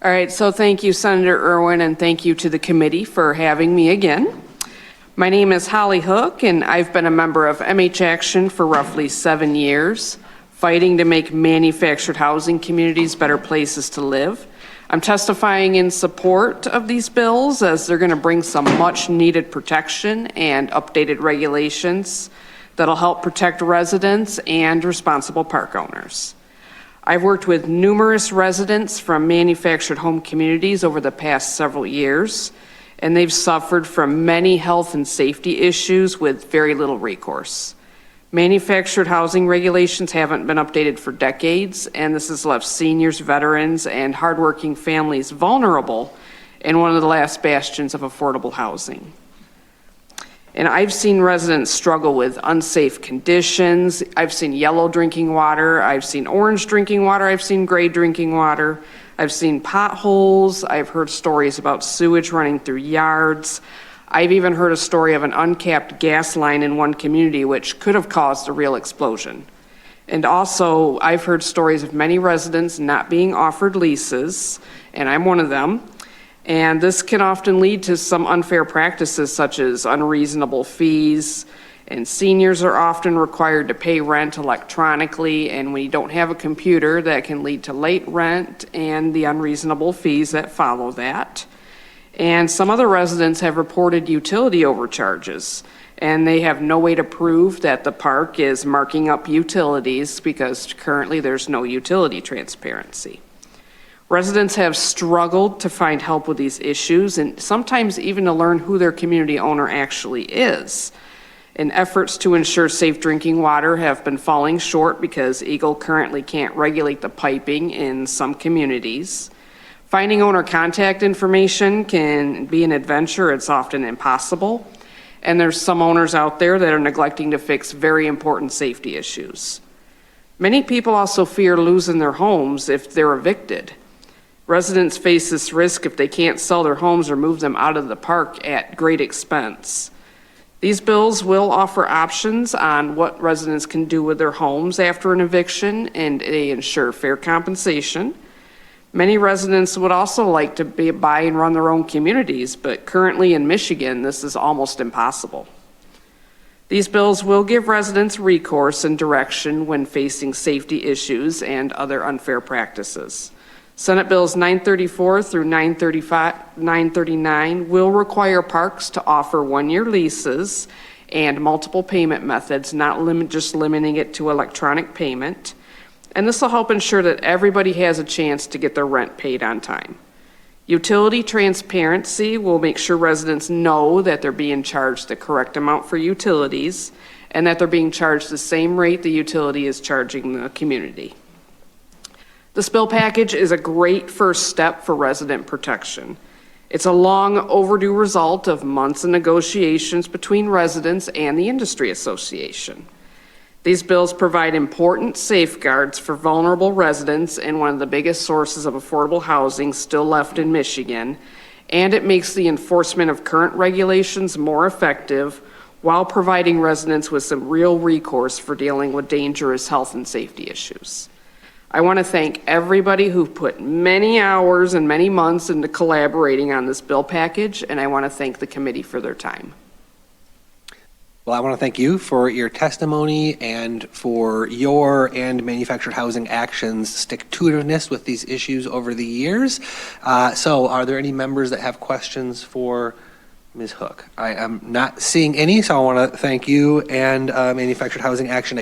All right, so thank you, Senator Irwin, and thank you to the committee for having me again. My name is Holly Hook, and I've been a member of MH Action for roughly 7 years, fighting to make manufactured housing communities better places to live. I'm testifying in support of these bills as they're going to bring some much needed protection and updated regulations that'll help protect residents and responsible park owners. I've worked with numerous residents from manufactured home communities over the past several years, and they've suffered from many health and safety issues with very little recourse. Manufactured housing regulations haven't been updated for decades, and this has left seniors, veterans, and hardworking families vulnerable in one of the last bastions of affordable housing. And I've seen residents struggle with unsafe conditions. I've seen yellow drinking water. I've seen orange drinking water. I've seen gray drinking water. I've seen potholes. I've heard stories about sewage running through yards. I've even heard a story of an uncapped gas line in one community which could have caused a real explosion. And also, I've heard stories of many residents not being offered leases, and I'm one of them. And this can often lead to some unfair practices such as unreasonable fees, and seniors are often required to pay rent electronically, and when you don't have a computer, that can lead to late rent and the unreasonable fees that follow that. And some other residents have reported utility overcharges, and they have no way to prove that the park is marking up utilities because currently there's no utility transparency. Residents have struggled to find help with these issues and sometimes even to learn who their community owner actually is. And efforts to ensure safe drinking water have been falling short because Eagle currently can't regulate the piping in some communities. Finding owner contact information can be an adventure. It's often impossible. And there's some owners out there that are neglecting to fix very important safety issues. Many people also fear losing their homes if they're evicted. Residents face this risk if they can't sell their homes or move them out of the park at great expense. These bills will offer options on what residents can do with their homes after an eviction, and they ensure fair compensation. Many residents would also like to buy and run their own communities, but currently in Michigan, this is almost impossible. These bills will give residents recourse and direction when facing safety issues and other unfair practices. Senate Bills 934 through 939 will require parks to offer one-year leases and multiple payment methods, not just limiting it to electronic payment. And this will help ensure that everybody has a chance to get their rent paid on time. Utility transparency will make sure residents know that they're being charged the correct amount for utilities and that they're being charged the same rate the utility is charging the community. This bill package is a great first step for resident protection. It's a long overdue result of months of negotiations between residents and the industry association. These bills provide important safeguards for vulnerable residents in one of the biggest sources of affordable housing still left in Michigan, and it makes the enforcement of current regulations more effective while providing residents with some real recourse for dealing with dangerous health and safety issues. I want to thank everybody who put many hours and many months into collaborating on this bill package, and I want to thank the committee for their time. Well, I want to thank you for your testimony and for your and Manufactured Housing Action's stick-to-itiveness with these issues over the years. So are there any members that have questions for Ms. Hook? I am not seeing any, so I want to thank you and Manufactured Housing Action